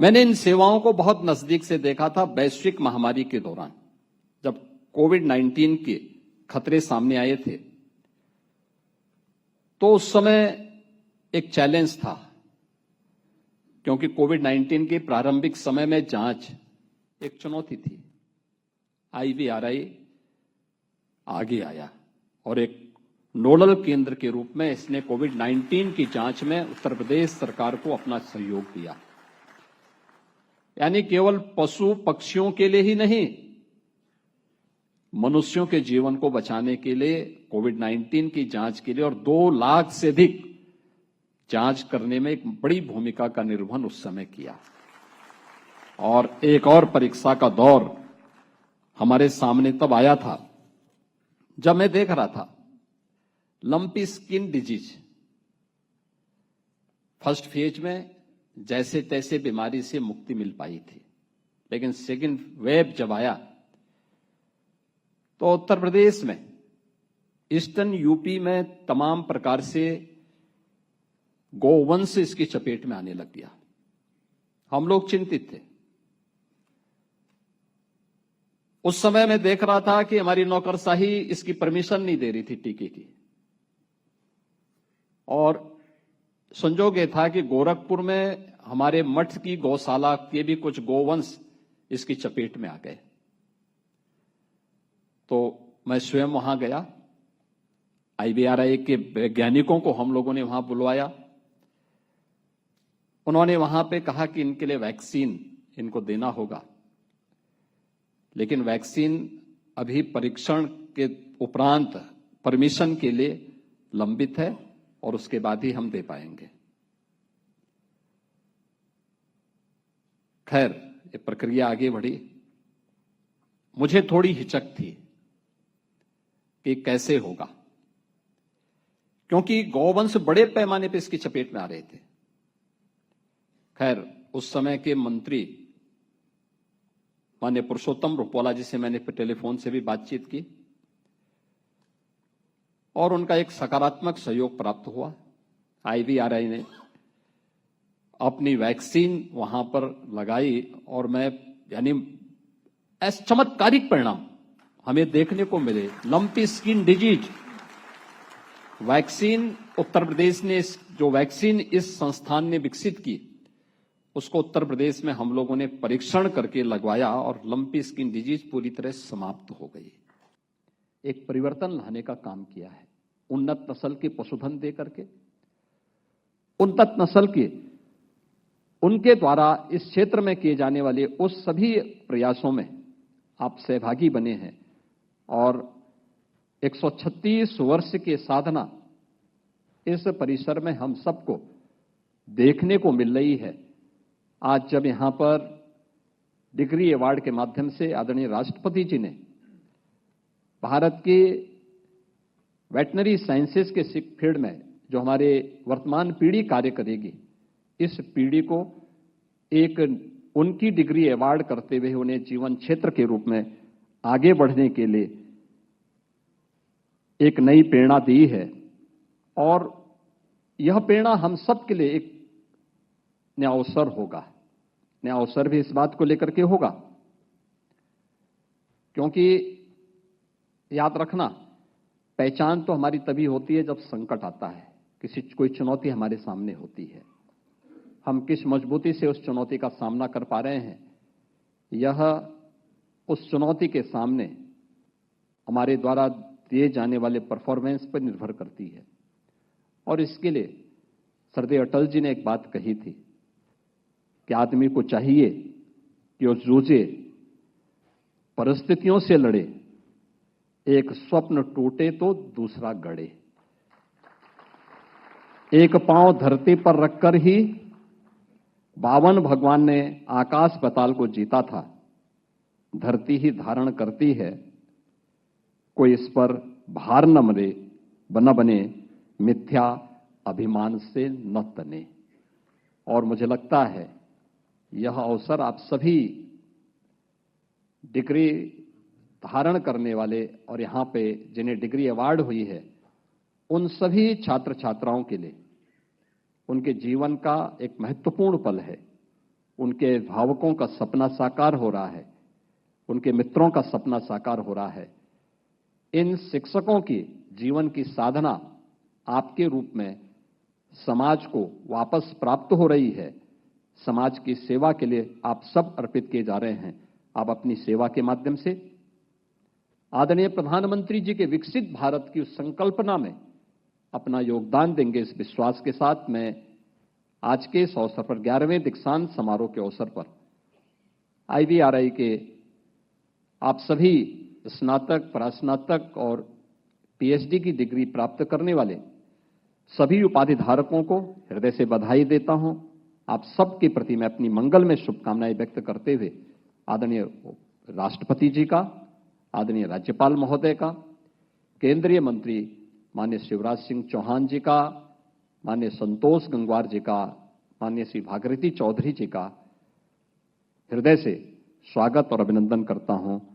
मैंने इन सेवाओं को बहुत नजदीक से देखा था वैश्विक महामारी के दौरान, जब कोविड-19 के खतरे सामने आए थे। तो उस समय एक चैलेंज था, क्योंकि कोविड-19 के प्रारंभिक समय में जांच एक चुनौती थी। IVRI आगे आया और एक नोडल केंद्र के रूप में इसने कोविड-19 की जांच में उत्तर प्रदेश सरकार को अपना सहयोग दिया। यानी केवल पशु पक्षियों के लिए ही नहीं, मनुष्यों के जीवन को बचाने के लिए, कोविड-19 की जांच के लिए और 2 लाख से अधिक जांच करने में एक बड़ी भूमिका का निर्वहन उस समय किया। और एक और परीक्षा का दौर हमारे सामने तब आया था जब मैं देख रहा था lumpy skin disease first phase में जैसे तैसे बीमारी से मुक्ति मिल पाई थी, लेकिन सेकंड वेव जब आया तो उत्तर प्रदेश में, ईस्टर्न यूपी में तमाम प्रकार से गोवंश इसकी चपेट में आने लग गया। हम लोग चिंतित थे। उस समय मैं देख रहा था कि हमारी नौकरशाही इसकी परमिशन नहीं दे रही थी टीके की, और संजोग ये था कि गोरखपुर में हमारे मठ की गौशाला के भी कुछ गोवंश इसकी चपेट में आ गए। तो मैं स्वयं वहां गया, IVRI के वैज्ञानिकों को हम लोगों ने वहां बुलवाया। उन्होंने वहां पे कहा कि इनके लिए वैक्सीन इनको देना होगा, लेकिन वैक्सीन अभी परीक्षण के उपरांत परमिशन के लिए लंबित है और उसके बाद ही हम दे पाएंगे। खैर, ये प्रक्रिया आगे बढ़ी। मुझे थोड़ी हिचक थी कि कैसे होगा, क्योंकि गौवंश बड़े पैमाने पर इसकी चपेट में आ रहे थे। खैर, उस समय के मंत्री माननीय पुरुषोत्तम रुपाला जी से मैंने टेलीफोन से भी बातचीत की और उनका एक सकारात्मक सहयोग प्राप्त हुआ। IVRI ने अपनी वैक्सीन वहां पर लगाई और मैं ऐसे चमत्कारिक परिणाम हमें देखने को मिले। Lumpy skin disease vaccine Uttar Pradesh ने, जो वैक्सीन इस संस्थान ने विकसित की, उसको उत्तर प्रदेश में हम लोगों ने परीक्षण करके लगवाया और लंपी स्किन डिजीज पूरी तरह समाप्त हो गई। एक परिवर्तन लाने का काम किया है, उन्नत नस्ल के पशुधन दे करके, उन्नत नस्ल के उनके द्वारा इस क्षेत्र में किए जाने वाले उस सभी प्रयासों में आप सहभागी बने हैं और 136 वर्ष के साधना इस परिसर में हम सबको देखने को मिल रही है। आज जब यहां पर डिग्री अवार्ड के माध्यम से आदरणीय राष्ट्रपति जी ने भारत के वेटनरी साइंसेस के फील्ड में जो हमारे वर्तमान पीढ़ी कार्य करेगी, इस पीढ़ी को एक उनकी डिग्री अवार्ड करते हुए उन्हें जीवन क्षेत्र के रूप में आगे बढ़ने के लिए एक नई प्रेरणा दी है। और यह प्रेरणा हम सब के लिए एक नया अवसर होगा। नया अवसर भी इस बात को लेकर के होगा, क्योंकि याद रखना, पहचान तो हमारी तभी होती है जब संकट आता है, कोई चुनौती हमारे सामने होती है। हम किस मजबूती से उस चुनौती का सामना कर पा रहे हैं, यह उस चुनौती के सामने हमारे द्वारा दिए जाने वाले परफॉर्मेंस पर निर्भर करती है। और इसके लिए श्रद्धेय अटल जी ने एक बात कही थी कि आदमी को चाहिए कि वो जूझे, परिस्थितियों से लड़े, एक स्वप्न टूटे तो दूसरा गढ़े। एक पांव धरती पर रखकर ही बावन भगवान ने आकाश पाताल को जीता था। धरती ही धारण करती है, कोई इस पर भार न बने, मिथ्या अभिमान से न तने। और मुझे लगता है यह अवसर आप सभी डिग्री धारण करने वाले और यहां पे जिन्हें डिग्री अवार्ड हुई है, उन सभी छात्र छात्राओं के लिए उनके जीवन का एक महत्वपूर्ण पल है। उनके भावकों का सपना साकार हो रहा है, उनके मित्रों का सपना साकार हो रहा है। इन शिक्षकों की जीवन की साधना आपके रूप में समाज को वापस प्राप्त हो रही है। समाज की सेवा के लिए आप सब अर्पित किए जा रहे हैं। आप अपनी सेवा के माध्यम से आदरणीय प्रधानमंत्री जी के विकसित भारत की उस संकल्पना में अपना योगदान देंगे, इस विश्वास के साथ मैं आज के इस अवसर पर 11वें दीक्षांत समारोह के अवसर पर IVRI के आप सभी स्नातक, परास्नातक और PhD की डिग्री प्राप्त करने वाले सभी उपाधि धारकों को हृदय से बधाई देता हूं। आप सबके प्रति मैं अपनी मंगल में शुभकामनाएं व्यक्त करते हुए आदरणीय राष्ट्रपति जी का, आदरणीय राज्यपाल महोदय का, केंद्रीय मंत्री माननीय शिवराज सिंह चौहान जी का, माननीय संतोष गंगवार जी का, माननीय श्री भागीरथी चौधरी जी का हृदय से स्वागत और अभिनंदन करता हूं।